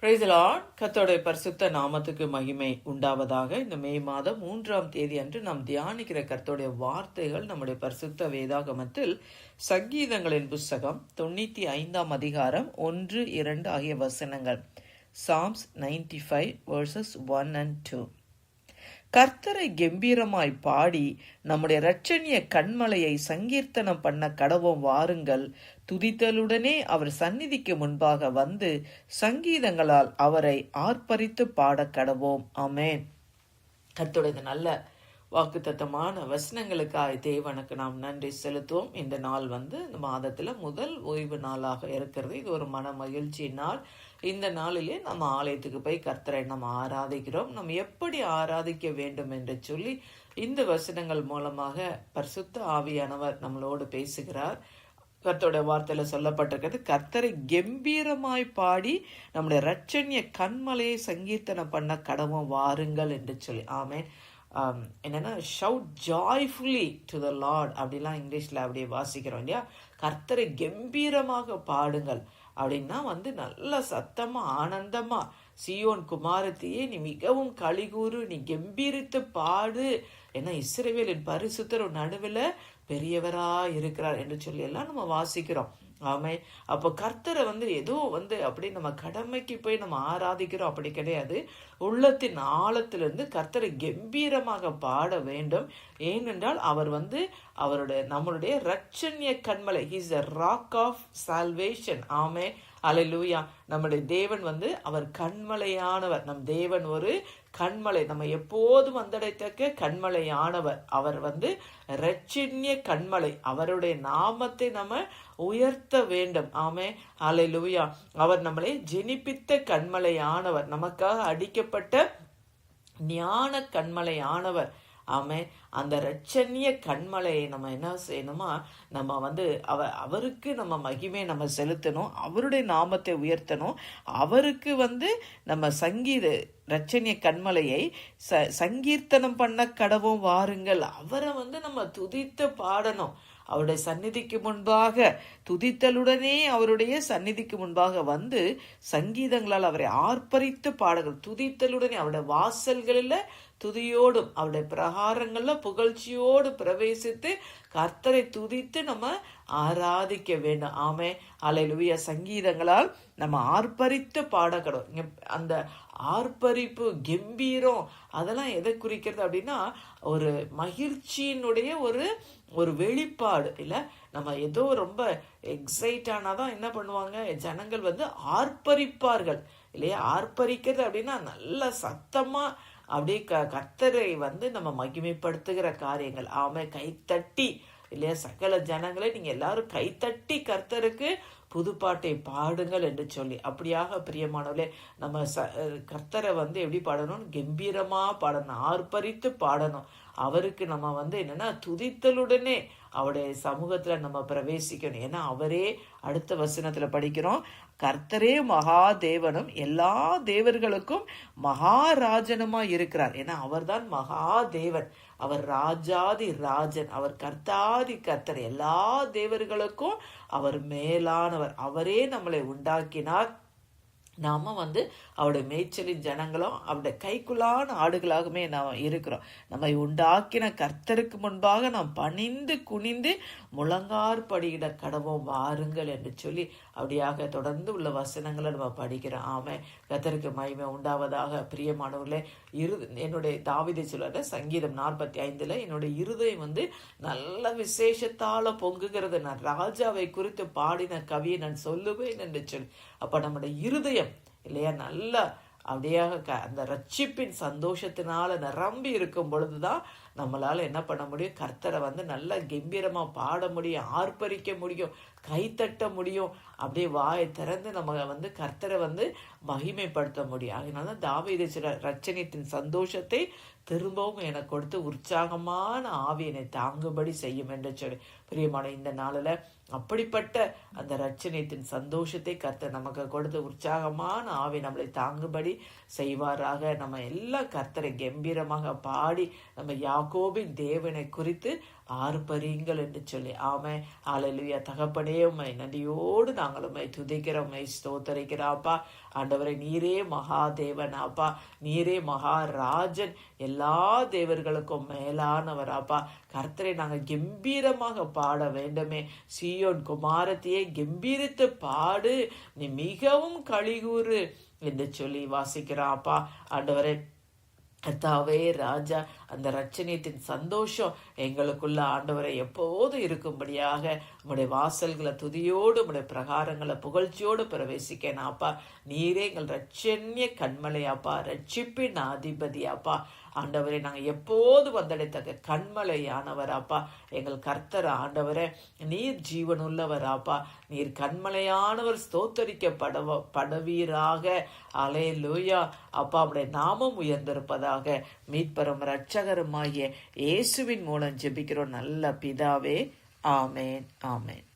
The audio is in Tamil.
Praise the Lord. கர்த்தருடைய பரிசுத்த நாமத்துக்கு மகிமை உண்டாவதாக. இந்த மே மாதம் 3ஆம் தேதி அன்று நாம் தியானிக்கிற கர்த்தருடைய வார்த்தைகள் நம்முடைய பரிசுத்த வேதாகமத்தில் சங்கீதங்களின் புஸ்தகம் 95ஆம் அதிகாரம் 1, 2 ஆகிய வசனங்கள். Psalms 95 verses 1 and 2. கர்த்தரை கம்பீரமாய் பாடி நம்முடைய இரட்சணிய கண்மலையை சங்கீர்த்தனம் பண்ண கடவோம் வாருங்கள். துதித்தலுடனே அவர் சந்நிதிக்கு முன்பாக வந்து சங்கீதங்களால் அவரை ஆர்ப்பரித்து பாட கடவோம். ஆமென். கர்த்தருடைய நல்ல வாக்குத்தத்தமான வசனங்களுக்காக தேவனுக்கு நாம் நன்றி செலுத்துவோம். இந்த நாள் இந்த மாதத்துல முதல் ஓய்வு நாளாக இருக்கிறது. இது ஒரு மன மகிழ்ச்சி நாள். இந்த நாளிலே நம்ம ஆலயத்துக்கு போய் கர்த்தரை நம்ம ஆராதிக்கிறோம். நம்ம எப்படி ஆராதிக்க வேண்டும் என்று சொல்லி இந்த வசனங்கள் மூலமாக பரிசுத்த ஆவியானவர் நம்மளோடு பேசுகிறார். கர்த்தருடைய வார்த்தையில சொல்லப்பட்டிருக்கிறது, கர்த்தரை கம்பீரமாய் பாடி நம்முடைய இரட்சணிய கண்மலையை சங்கீர்த்தனம் பண்ண கடவும் வாருங்கள் என்று சொல்லி. ஆமென். என்னன்னா shout joyfully to the Lord அப்படிலாம் இங்கிலீஷ்ல அப்படியே வாசிக்கிறோம் இல்லையா. கர்த்தரை கம்பீரமாக பாடுங்கள் அப்படின்னா நல்ல சத்தமா ஆனந்தமா, சீயோன் குமாரத்தியே நீ மிகவும் களிகூறு, நீ கம்பீரித்து பாடு, ஏன்னா இஸ்ரவேலின் பரிசுத்தர் நடுவில் பெரியவரா இருக்கிறார் என்று சொல்லி எல்லாம் நம்ம வாசிக்கிறோம். ஆமே. அப்போ கர்த்தரை ஏதோ அப்படி நம்ம கடமைக்கு போய் நம்ம ஆராதிக்கிறோம் அப்படி கிடையாது. உள்ளத்தின் ஆழத்திலிருந்து கர்த்தரை கம்பீரமாக பாட வேண்டும். ஏனென்றால் அவர் நம்மளுடைய இரட்சணிய கண்மலை. He is the rock of salvation. ஆமே. அல்லேலூயா. நம்முடைய தேவன் அவர் கண்மலையானவர். நம் தேவன் ஒரு கண்மலை, நம்ம எப்போதும் வந்தடைத்தக்க கண்மலையானவர். அவர் இரட்சணிய கண்மலை. அவருடைய நாமத்தை நம்ம உயர்த்த வேண்டும். ஆமே. அல்லேலூயா. அவர் நம்மளை ஜெனிப்பித்த கண்மலையானவர், நமக்காக அடிக்கப்பட்ட ஞான கண்மலையானவர். ஆமே. அந்த இரட்சணிய கண்மலையை நம்ம என்ன செய்யணுமா, நம்ம அவருக்கு நம்ம மகிமை நம்ம செலுத்தணும், அவருடைய நாமத்தை உயர்த்தணும். அவருக்கு நம்ம இரட்சணிய கண்மலையை சங்கீர்த்தனம் பண்ண கடவும் வாருங்கள். அவரை நம்ம துதித்து பாடணும். அவருடைய சந்நிதிக்கு முன்பாக துதித்தலுடனே அவருடைய சந்நிதிக்கு முன்பாக சங்கீதங்களால் அவரை ஆர்ப்பரித்து பாடுங்கள். துதித்தலுடனே அவருடைய வாசல்களில் துதியோடும் அவருடைய பிரகாரங்கள்ல புகழ்ச்சியோடு பிரவேசித்து கர்த்தரை துதித்து நம்ம ஆராதிக்க வேண்டும். ஆமே. அல்லேலூயா. சங்கீதங்களால் நம்ம ஆர்ப்பரித்து பாடக்கணும். அந்த ஆர்ப்பரிப்பு, கம்பீரம் அதெல்லாம் எதை குறிக்கிறது அப்படின்னா ஒரு மகிழ்ச்சியினுடைய ஒரு வெளிப்பாடு இல்ல. நம்ம ஏதோ ரொம்ப எக்ஸைட் ஆனாதான் என்ன பண்ணுவாங்க, ஜனங்கள் ஆர்ப்பரிப்பார்கள் இல்லையா. ஆர்ப்பரிக்கிறது அப்படின்னா நல்ல சத்தமா அப்படியே கர்த்தரை நம்ம மகிமைப்படுத்துகிற காரியங்கள். ஆமே. கைத்தட்டி இல்லையா, சகல ஜனங்களை நீங்க எல்லாரும் கைத்தட்டி கர்த்தருக்கு புதுப்பாட்டை பாடுங்கள் என்று சொல்லி. அப்படியாக பிரியமானவர்களே, நம்ம கர்த்தரை எப்படி பாடணும், கம்பீரமா பாடணும், ஆர்ப்பரித்து பாடணும். அவருக்கு நம்ம என்னன்னா துதித்தலுடனே அவருடைய சமூகத்துல நம்ம பிரவேசிக்கணும். ஏன்னா அவரே அடுத்த வசனத்துல படிக்கிறோம், கர்த்தரே மகா தேவனும் எல்லா தேவர்களுக்கும் மகாராஜனுமா இருக்கிறார். ஏன்னா அவர்தான் மகா தேவன், அவர் ராஜாதி ராஜன், அவர் கர்த்தாதி கர்த்தர், எல்லா தேவர்களுக்கும் அவர் மேலானவர். அவரே நம்மளை உண்டாக்கினார். நாம அவருடைய மேய்ச்சலின் ஜனங்களும் அவருடைய கைக்குள்ளான ஆடுகளாகவே நாம் இருக்கிறோம். நம்மை உண்டாக்கின கர்த்தருக்கு முன்பாக நாம் பணிந்து குனிந்து முழங்கார்படியிட கடவோம் வாருங்கள் என்று சொல்லி அப்படியாக தொடர்ந்து உள்ள வசனங்களை நம்ம படிக்கிறோம். ஆமே. கர்த்தருக்கு மகிமை உண்டாவதாக. பிரியமானவர்களே, என்னுடைய தாவீது சொல்ற சங்கீதம் 45 என்னுடைய இருதயம் நல்ல விசேஷத்தால பொங்குகிறது, நான் ராஜாவை குறித்து பாடின கவியை நான் சொல்லுவேன் என்று சொல்லி. அப்ப நம்முடைய இருதயம் இல்லையா நல்ல அப்படியாக அந்த ரட்சிப்பின் சந்தோஷத்தினால நிரம்பி இருக்கும் பொழுதுதான் நம்மளால என்ன பண்ண முடியும், கர்த்தரை நல்ல கம்பீரமா பாட முடியும், ஆர்ப்பரிக்க முடியும், கைத்தட்ட முடியும். அப்படியே வாயை திறந்து நம்ம கர்த்தரை மகிமைப்படுத்த முடியும். அதனால தாவீது ரட்சணியத்தின் சந்தோஷத்தை திரும்பவும் எனக்கு கொடுத்து உற்சாகமான ஆவியனை தாங்கும்படி செய்யும் என்று சொல்லி. பிரியமான இந்த நாளில் அப்படிப்பட்ட அந்த ரட்சணியத்தின் சந்தோஷத்தை கர்த்தர் நமக்கு கொடுத்து உற்சாகமான ஆவி நம்மளை தாங்கும்படி செய்வாராக. நம்ம எல்லா கர்த்தரை கம்பீரமாக பாடி நம்ம யாக்கோபின் தேவனை குறித்து ஆர்ப்பரியுங்கள் என்று சொல்லி. ஆமே. ஹல்லேலூயா. தகப்பனே, உம்மை நன்றியோடு நாங்கள் உம்மை துதிக்கிறோம், உம்மை ஸ்தோத்தரிக்கிறோம்ப்பா. ஆண்டவரே, நீரே மகாதேவன் அப்பா, நீரே மகாராஜன், எல்லா தேவர்களுக்கும் மேலானவராப்பா. கர்த்தரை நாங்கள் கம்பீரமாக பாட வேண்டுமே. சீயோன் குமாரத்தையே கம்பீரித்து பாடு, நீ மிகவும் களிகூறு என்று சொல்லி வாசிக்கிறாப்பா. ஆண்டவரே, கர்த்தாவே ராஜா, அந்த ரட்சணியத்தின் சந்தோஷம் எங்களுக்குள்ள ஆண்டவரை எப்போது இருக்கும்படியாக உம்முடைய வாசல்களை துதியோடு, உம்முடைய பிரகாரங்களை புகழ்ச்சியோடு பிரவேசிக்கனாப்பா. நீரே எங்கள் ரட்சண்ய கண்மலையாப்பா, ரட்சிப்பின் அதிபதியாப்பா. ஆண்டவரை நாங்கள் எப்போது வந்தடைத்தக்க கண்மலையானவராப்பா. எங்கள் கர்த்தர் ஆண்டவரே, நீர் ஜீவனுள்ளவராப்பா. நீர் கண்மலையானவர், ஸ்தோத்தரிக்கப்படுவீராக. அல்லேலூயா. அப்பா, உம்முடைய நாமம் உயர்ந்திருப்பதாக. மீட்பரும் இரட்சகருமாகிய இயேசுவின் மூலம் ஜெபிக்கிறோம் நல்ல பிதாவே. ஆமேன், ஆமேன்.